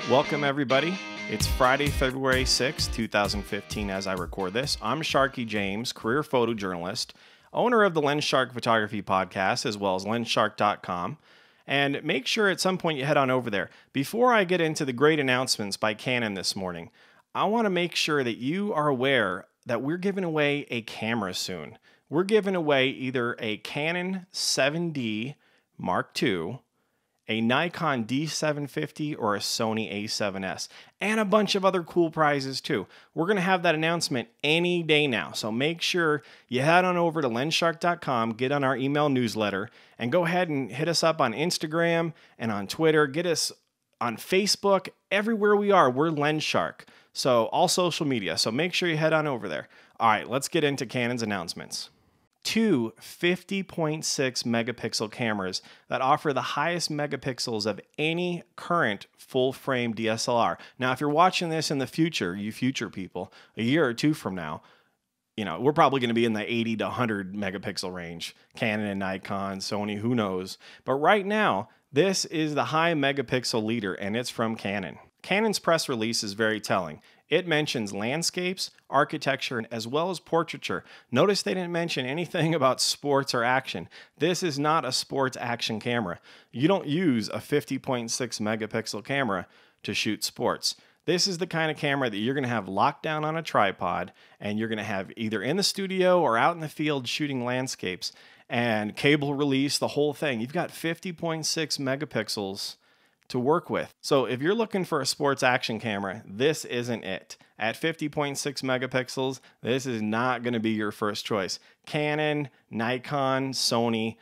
Welcome everybody. It's Friday, February 6, 2015 as I record this. I'm Sharky James, career photojournalist, owner of the Lens Shark Photography Podcast, as well as lensshark.com. And make sure at some point you head on over there. Before I get into the great announcements by Canon this morning, I want to make sure that you are aware that we're giving away a camera soon. We're giving away either a Canon 7D Mark II, a Nikon D750, or a Sony A7S, and a bunch of other cool prizes too. We're going to have that announcement any day now, so make sure you head on over to lensshark.com, get on our email newsletter, and go ahead and hit us up on Instagram and on Twitter. Get us on Facebook. Everywhere we are, we're Lens Shark. So all social media, so make sure you head on over there. All right, let's get into Canon's announcements. Two 50.6 megapixel cameras that offer the highest megapixels of any current full-frame DSLR. Now, if you're watching this in the future, you future people, a year or two from now, we're probably going to be in the 80 to 100 megapixel range. Canon and Nikon, Sony, who knows? But right now, this is the high megapixel leader, and it's from Canon. Canon's press release is very telling. It mentions landscapes, architecture, as well as portraiture. Notice they didn't mention anything about sports or action. This is not a sports action camera. You don't use a 50.6 megapixel camera to shoot sports. This is the kind of camera that you're going to have locked down on a tripod, and you're going to have either in the studio or out in the field shooting landscapes, and cable release, the whole thing. You've got 50.6 megapixels to work with. So if you're looking for a sports action camera, this isn't it. At 50.6 megapixels, this is not going to be your first choice. Canon, Nikon, Sony,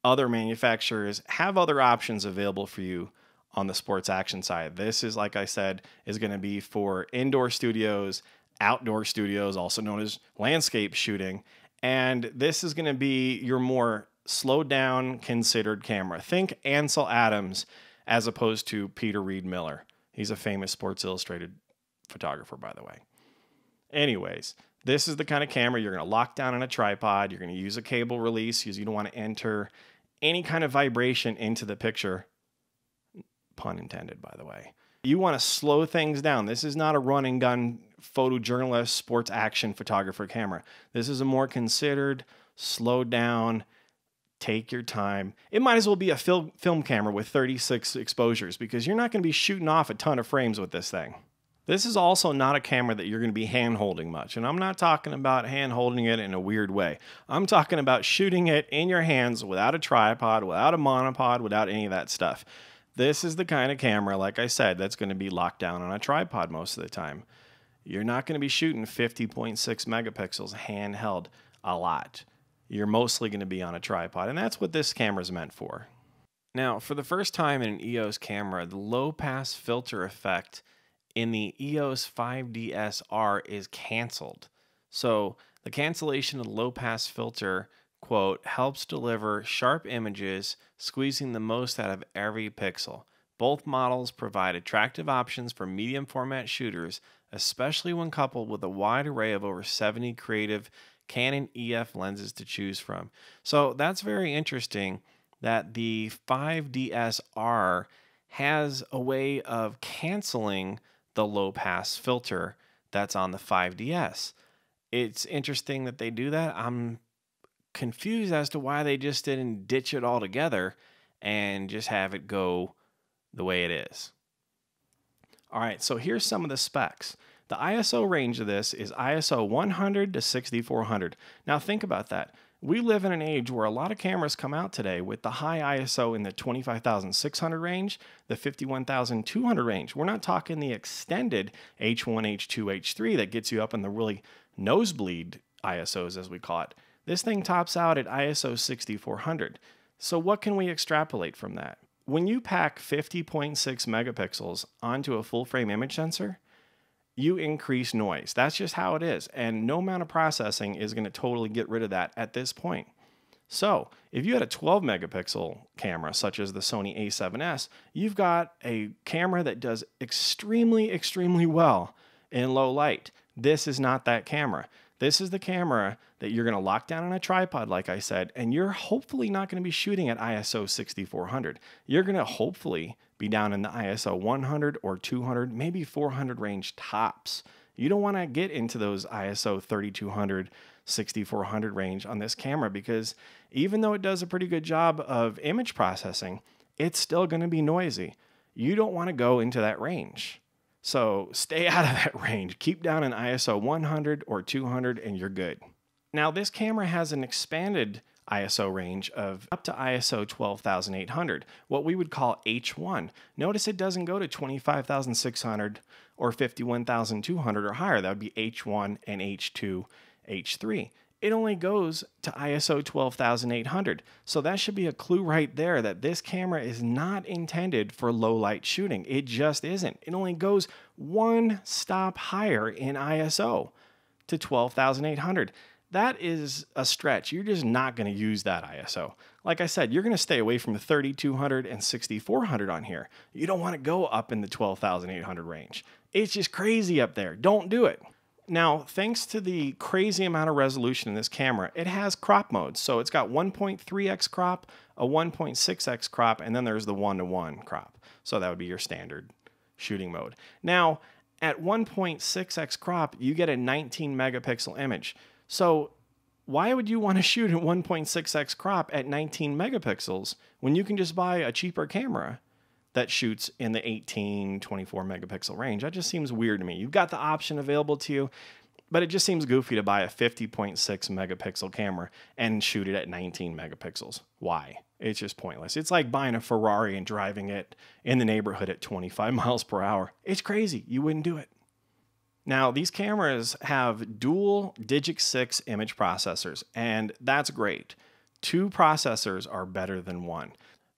other manufacturers have other options available for you on the sports action side. This is, like I said, is going to be for indoor studios, outdoor studios, also known as landscape shooting. And this is going to be your more slowed down, considered camera. Think Ansel Adams as opposed to Peter Reed Miller. He's a famous Sports Illustrated photographer, by the way. Anyways, this is the kind of camera you're going to lock down on a tripod. You're going to use a cable release because you don't want to enter any kind of vibration into the picture. Pun intended, by the way. You want to slow things down. This is not a run and gun photojournalist, sports action photographer camera. This is a more considered, slowed down, take your time. It might as well be a film camera with 36 exposures because you're not going to be shooting off a ton of frames with this thing. This is also not a camera that you're going to be hand-holding much. And I'm not talking about hand-holding it in a weird way. I'm talking about shooting it in your hands without a tripod, without a monopod, without any of that stuff. This is the kind of camera, like I said, that's going to be locked down on a tripod most of the time. You're not going to be shooting 50.6 megapixels handheld a lot. You're mostly going to be on a tripod, and that's what this camera is meant for. Now, for the first time in an EOS camera, the low pass filter effect in the EOS 5 DSLR is canceled. So the cancellation of the low pass filter, quote, helps deliver sharp images, squeezing the most out of every pixel. Both models provide attractive options for medium format shooters, especially when coupled with a wide array of over 70 creative Canon EF lenses to choose from. So that's very interesting that the 5DSR has a way of canceling the low pass filter that's on the 5DS. It's interesting that they do that. I'm confused as to why they just didn't ditch it altogether and just have it go the way it is. All right, so here's some of the specs. The ISO range of this is ISO 100 to 6400. Now think about that. We live in an age where a lot of cameras come out today with the high ISO in the 25,600 range, the 51,200 range. We're not talking the extended H1, H2, H3 that gets you up in the really nosebleed ISOs, as we call it. This thing tops out at ISO 6400. So what can we extrapolate from that? When you pack 50.6 megapixels onto a full-frame image sensor, you increase noise. That's just how it is. And no amount of processing is going to totally get rid of that at this point. So if you had a 12 megapixel camera, such as the Sony A7S, you've got a camera that does extremely, extremely well in low light. This is not that camera. This is the camera that you're going to lock down on a tripod, like I said, and you're hopefully not going to be shooting at ISO 6400. You're going to hopefully be down in the ISO 100 or 200, maybe 400 range tops. You don't want to get into those ISO 3200, 6400 range on this camera, because even though it does a pretty good job of image processing, it's still going to be noisy. You don't want to go into that range. So stay out of that range. Keep down in ISO 100 or 200 and you're good. Now this camera has an expanded ISO range of up to ISO 12,800, what we would call H1. Notice it doesn't go to 25,600 or 51,200 or higher. That would be H1 and H2, H3. It only goes to ISO 12,800. So that should be a clue right there that this camera is not intended for low light shooting. It just isn't. It only goes one stop higher in ISO to 12,800. That is a stretch. You're just not going to use that ISO. Like I said, you're going to stay away from the 3,200 and 6,400 on here. You don't want to go up in the 12,800 range. It's just crazy up there. Don't do it. Now, thanks to the crazy amount of resolution in this camera, it has crop modes. So it's got 1.3x crop, a 1.6x crop, and then there's the 1:1 crop. So that would be your standard shooting mode. Now, at 1.6x crop, you get a 19 megapixel image. So why would you want to shoot at 1.6x crop at 19 megapixels when you can just buy a cheaper camera that shoots in the 18, 24 megapixel range? That just seems weird to me. You've got the option available to you, but it just seems goofy to buy a 50.6 megapixel camera and shoot it at 19 megapixels. Why? It's just pointless. It's like buying a Ferrari and driving it in the neighborhood at 25 miles per hour. It's crazy. You wouldn't do it. Now, these cameras have dual Digic 6 image processors, and that's great. 2 processors are better than 1.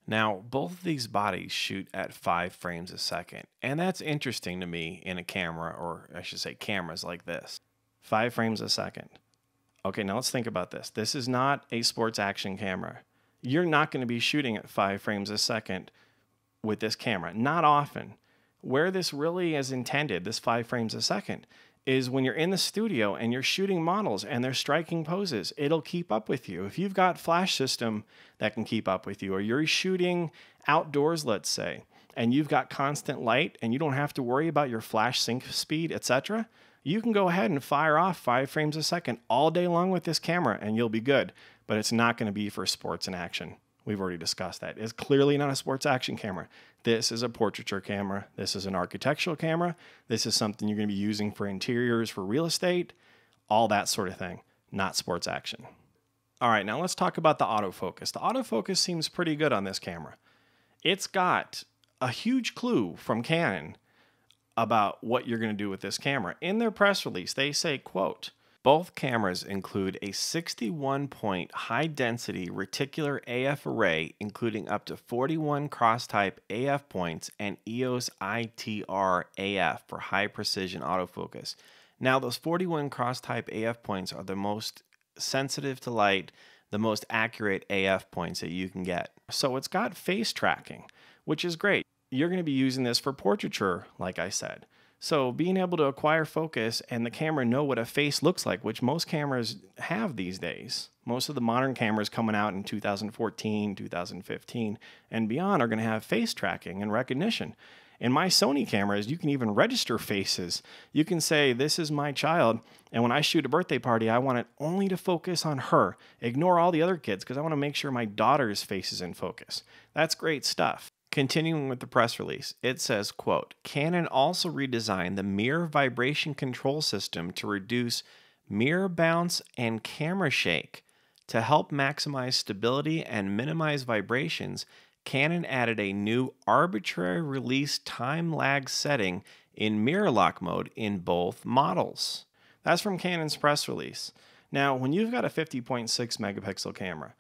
Now, both of these bodies shoot at 5 frames a second, and that's interesting to me in a camera, or I should say cameras like this. 5 frames a second. Okay, now let's think about this. This is not a sports action camera. You're not going to be shooting at 5 frames a second with this camera. Not often. Where this really is intended, this 5 frames a second, is when you're in the studio and you're shooting models and they're striking poses. It'll keep up with you. If you've got flash system that can keep up with you, or you're shooting outdoors, let's say, and you've got constant light and you don't have to worry about your flash sync speed, etc., you can go ahead and fire off 5 frames a second all day long with this camera and you'll be good. But it's not going to be for sports and action. We've already discussed that. It's clearly not a sports action camera. This is a portraiture camera. This is an architectural camera. This is something you're going to be using for interiors, for real estate, all that sort of thing, not sports action. All right, now let's talk about the autofocus. The autofocus seems pretty good on this camera. It's got a huge clue from Canon about what you're going to do with this camera. In their press release, they say, quote, "Both cameras include a 61-point high-density reticular AF array, including up to 41 cross-type AF points and EOS ITR AF for high-precision autofocus." Now, those 41 cross-type AF points are the most sensitive to light, the most accurate AF points that you can get. So it's got face tracking, which is great. You're going to be using this for portraiture, like I said. So being able to acquire focus and the camera know what a face looks like, which most cameras have these days. Most of the modern cameras coming out in 2014, 2015, and beyond are going to have face tracking and recognition. In my Sony cameras, you can even register faces. You can say, this is my child, and when I shoot a birthday party, I want it only to focus on her. Ignore all the other kids because I want to make sure my daughter's face is in focus. That's great stuff. Continuing with the press release, it says, quote, "Canon also redesigned the mirror vibration control system to reduce mirror bounce and camera shake. To help maximize stability and minimize vibrations, Canon added a new arbitrary release time lag setting in mirror lock mode in both models." That's from Canon's press release. Now, when you've got a 50.6 megapixel camera,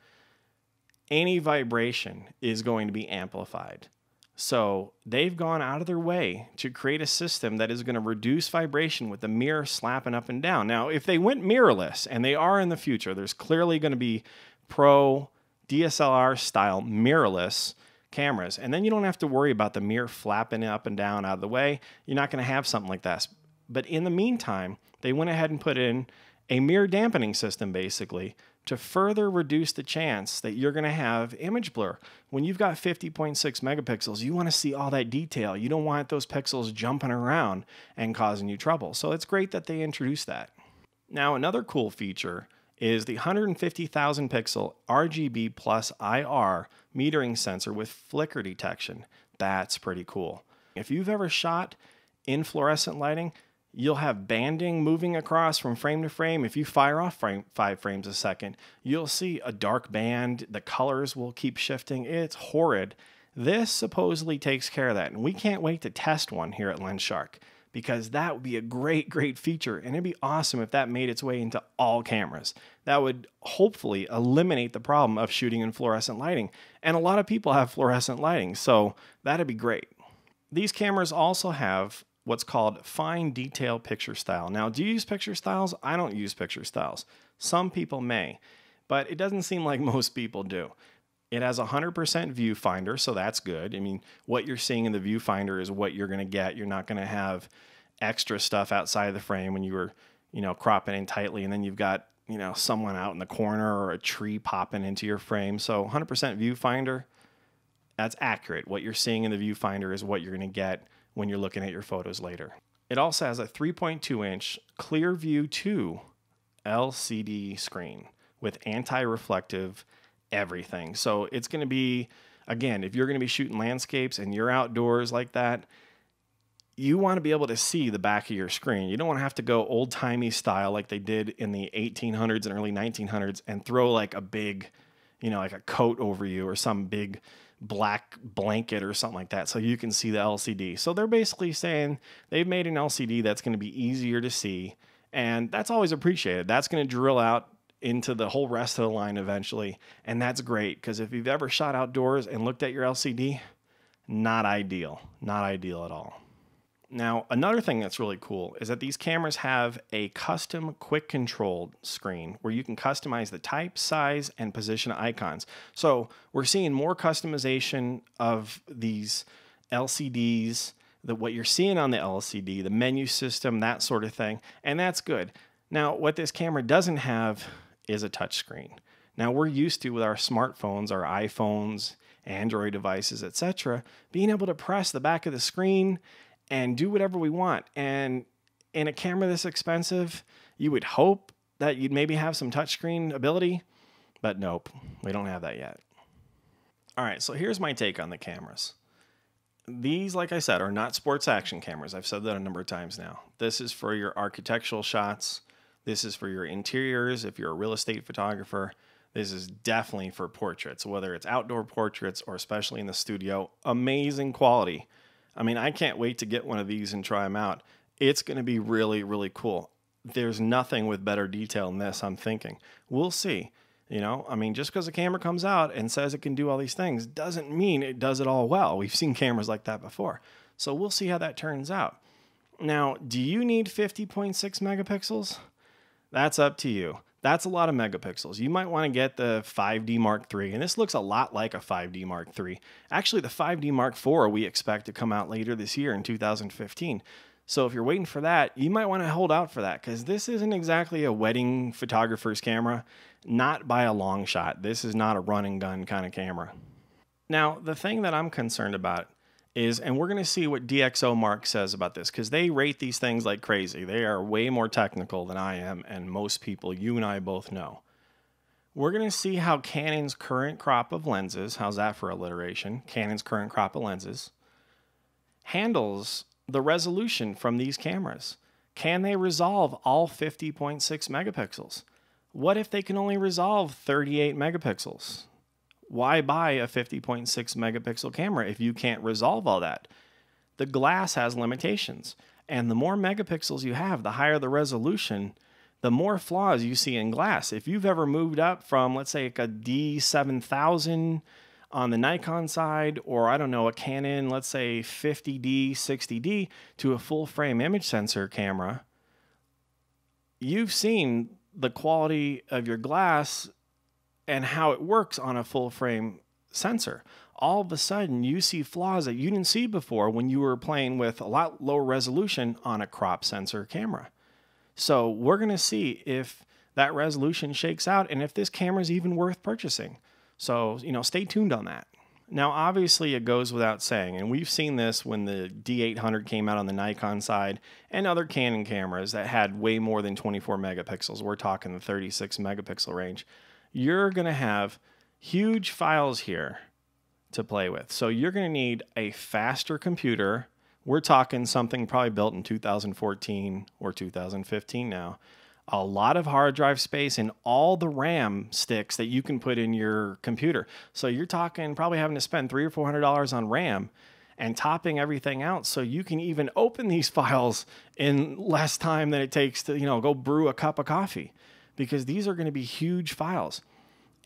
any vibration is going to be amplified. So they've gone out of their way to create a system that is going to reduce vibration with the mirror slapping up and down. Now, if they went mirrorless, and they are in the future, there's clearly going to be pro DSLR style mirrorless cameras, and then you don't have to worry about the mirror flapping up and down out of the way. You're not going to have something like that. But in the meantime, they went ahead and put in a mirror dampening system basically to further reduce the chance that you're going to have image blur. When you've got 50.6 megapixels, you want to see all that detail. You don't want those pixels jumping around and causing you trouble. So it's great that they introduced that. Now, another cool feature is the 150,000 pixel RGB+IR metering sensor with flicker detection. That's pretty cool. If you've ever shot in fluorescent lighting, you'll have banding moving across from frame to frame. If you fire off 5 frames a second, you'll see a dark band. The colors will keep shifting. It's horrid. This supposedly takes care of that, and we can't wait to test one here at LensShark, because that would be a great, great feature, and it'd be awesome if that made its way into all cameras. That would hopefully eliminate the problem of shooting in fluorescent lighting, and a lot of people have fluorescent lighting, so that'd be great. These cameras also have what's called fine detail picture style. Now, do you use picture styles? I don't use picture styles. Some people may, but it doesn't seem like most people do. It has 100% viewfinder, so that's good. I mean, what you're seeing in the viewfinder is what you're going to get. You're not going to have extra stuff outside the frame when you were, cropping in tightly, and then you've got, someone out in the corner or a tree popping into your frame. So 100% viewfinder, that's accurate. What you're seeing in the viewfinder is what you're going to get when you're looking at your photos later. It also has a 3.2-inch ClearView 2 LCD screen with anti-reflective everything. So it's going to be, again, if you're going to be shooting landscapes and you're outdoors like that, you want to be able to see the back of your screen. You don't want to have to go old-timey style like they did in the 1800s and early 1900s and throw like a big, like a coat over you or some big black blanket or something like that so you can see the LCD. So they're basically saying they've made an LCD that's going to be easier to see, and that's always appreciated. That's going to drill out into the whole rest of the line eventually, and that's great, because if you've ever shot outdoors and looked at your LCD, not ideal at all. Now, another thing that's really cool is that these cameras have a custom quick control screen where you can customize the type, size, and position of icons. So we're seeing more customization of these LCDs, what you're seeing on the LCD, the menu system, that sort of thing, and that's good. Now, what this camera doesn't have is a touch screen. Now, we're used to, with our smartphones, our iPhones, Android devices, etc., being able to press the back of the screen and do whatever we want. And in a camera this expensive, you would hope that you'd maybe have some touchscreen ability, but nope, we don't have that yet. All right, so here's my take on the cameras. These, like I said, are not sports action cameras. I've said that a number of times now. This is for your architectural shots. This is for your interiors. If you're a real estate photographer, this is definitely for portraits, whether it's outdoor portraits or especially in the studio. Amazing quality. I mean, I can't wait to get one of these and try them out. It's going to be really, really cool. There's nothing with better detail than this, I'm thinking. We'll see. I mean, just because a camera comes out and says it can do all these things doesn't mean it does it all well. We've seen cameras like that before. So we'll see how that turns out. Now, do you need 50.6 megapixels? That's up to you. That's a lot of megapixels. You might want to get the 5D Mark III, and this looks a lot like a 5D Mark III. Actually, the 5D Mark IV we expect to come out later this year in 2015. So if you're waiting for that, you might want to hold out for that, because this isn't exactly a wedding photographer's camera, not by a long shot. This is not a run and gun kind of camera. Now, the thing that I'm concerned about is, and we're going to see what DxO Mark says about this, because they rate these things like crazy. They are way more technical than I am, and most people, you and I both know. We're going to see how Canon's current crop of lenses, how's that for alliteration? Canon's current crop of lenses handles the resolution from these cameras. Can they resolve all 50.6 megapixels? What if they can only resolve 38 megapixels? Why buy a 50.6 megapixel camera if you can't resolve all that? The glass has limitations, and the more megapixels you have, the higher the resolution, the more flaws you see in glass. If you've ever moved up from, let's say, like a D7000 on the Nikon side, or I don't know, a Canon, let's say 50D, 60D, to a full frame image sensor camera, you've seen the quality of your glass and how it works on a full frame sensor. All of a sudden, you see flaws that you didn't see before when you were playing with a lot lower resolution on a crop sensor camera. So we're going to see if that resolution shakes out and if this camera is even worth purchasing. So, stay tuned on that. Now, obviously, it goes without saying, and we've seen this when the D800 came out on the Nikon side and other Canon cameras that had way more than 24 megapixels. We're talking the 36 megapixel range. You're going to have huge files here to play with. So you're going to need a faster computer. We're talking something probably built in 2014 or 2015 now. A lot of hard drive space and all the RAM sticks that you can put in your computer. So you're talking probably having to spend $300 or $400 on RAM and topping everything out so you can even open these files in less time than it takes to, go brew a cup of coffee, because these are going to be huge files.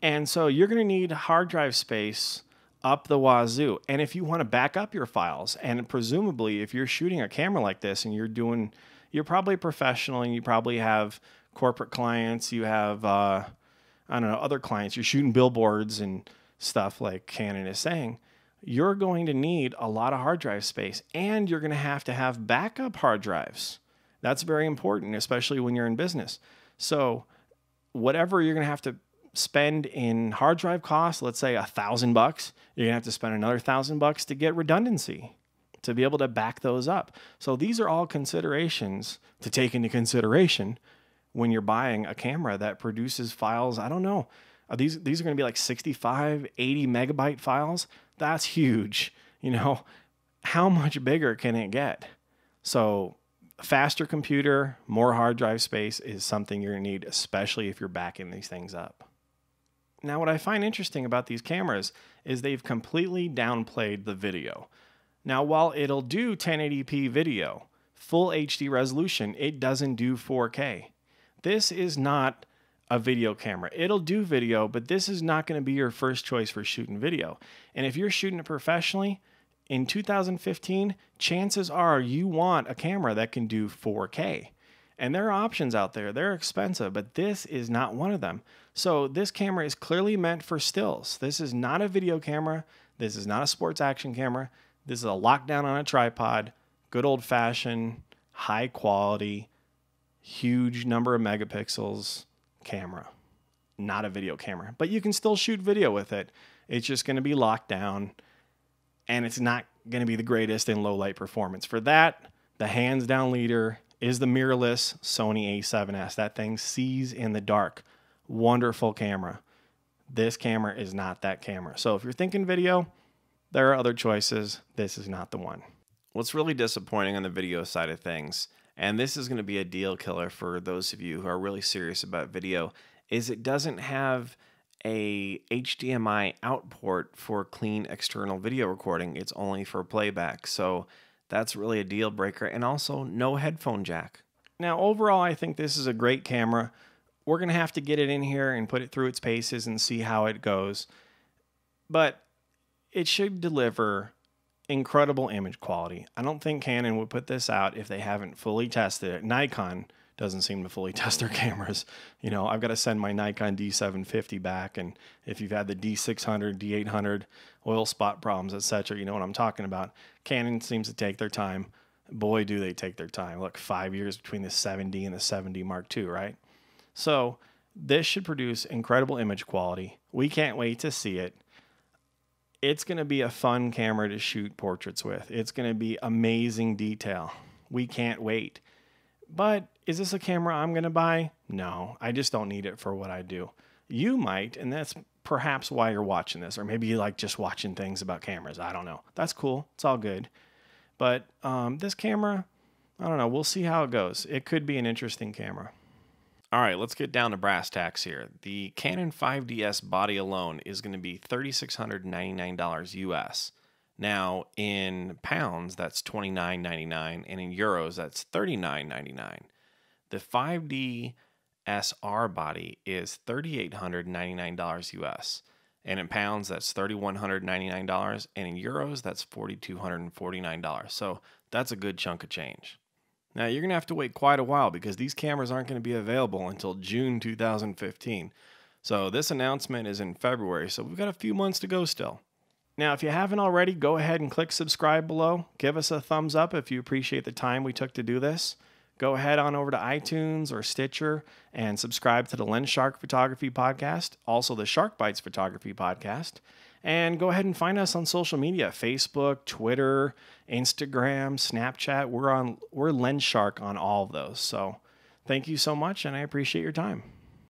And so you're going to need hard drive space up the wazoo. And if you want to back up your files, and presumably if you're shooting a camera like this and you're probably a professional and you probably have corporate clients, you have, other clients, you're shooting billboards and stuff like Canon is saying, you're going to need a lot of hard drive space, and you're going to have backup hard drives. That's very important, especially when you're in business. So whatever you're going to have to spend in hard drive costs, let's say $1,000, you're going to have to spend another $1,000 to get redundancy, to be able to back those up. So these are all considerations to take into consideration when you're buying a camera that produces files. I don't know. These are going to be like 65, 80 megabyte files. That's huge. How much bigger can it get? So faster computer, more hard drive space is something you're going to need, especially if you're backing these things up. Now, what I find interesting about these cameras is they've completely downplayed the video. Now, while it'll do 1080p video, full HD resolution, it doesn't do 4K. This is not a video camera. It'll do video, but this is not going to be your first choice for shooting video. And if you're shooting it professionally, in 2015, chances are you want a camera that can do 4K. And there are options out there. They're expensive, but this is not one of them. So this camera is clearly meant for stills. This is not a video camera. This is not a sports action camera. This is a lockdown on a tripod, good old-fashioned, high-quality, huge number of megapixels camera. Not a video camera, but you can still shoot video with it. It's just going to be locked down, and it's not going to be the greatest in low-light performance. For that, the hands-down leader is the mirrorless Sony a7S. That thing sees in the dark. Wonderful camera. This camera is not that camera. So if you're thinking video, there are other choices. This is not the one. What's really disappointing on the video side of things, and this is going to be a deal killer for those of you who are really serious about video, is it doesn't have a HDMI out port for clean external video recording. It's only for playback. So that's really a deal breaker. And also no headphone jack. Now, overall, I think this is a great camera. We're going to have to get it in here and put it through its paces and see how it goes. But it should deliver incredible image quality. I don't think Canon would put this out if they haven't fully tested it. Nikon doesn't seem to fully test their cameras. I've got to send my Nikon D750 back, and if you've had the D600, D800, oil spot problems, etc., you know what I'm talking about. Canon seems to take their time. Boy, do they take their time. Look, 5 years between the 7D and the 7D Mark II, right? So this should produce incredible image quality. We can't wait to see it. It's going to be a fun camera to shoot portraits with. It's going to be amazing detail. We can't wait. But is this a camera I'm going to buy? No, I just don't need it for what I do. You might, and that's perhaps why you're watching this. Or maybe you like just watching things about cameras. I don't know. That's cool. It's all good. But this camera, I don't know. We'll see how it goes. It could be an interesting camera. All right, let's get down to brass tacks here. The Canon 5DS body alone is going to be $3,699 US. Now, in pounds, that's $29.99, and in euros, that's $39.99. The 5D SR body is $3,899 US, and in pounds, that's $3,199, and in euros, that's $4,249. So that's a good chunk of change. Now, you're going to have to wait quite a while because these cameras aren't going to be available until June 2015. So this announcement is in February, so we've got a few months to go still. Now, if you haven't already, go ahead and click subscribe below. Give us a thumbs up if you appreciate the time we took to do this. go ahead on over to iTunes or Stitcher and subscribe to the Lens Shark Photography Podcast, also the Shark Bites Photography Podcast. And go ahead and find us on social media, Facebook, Twitter, Instagram, Snapchat. We're Lens Shark on all of those. So thank you so much, and I appreciate your time.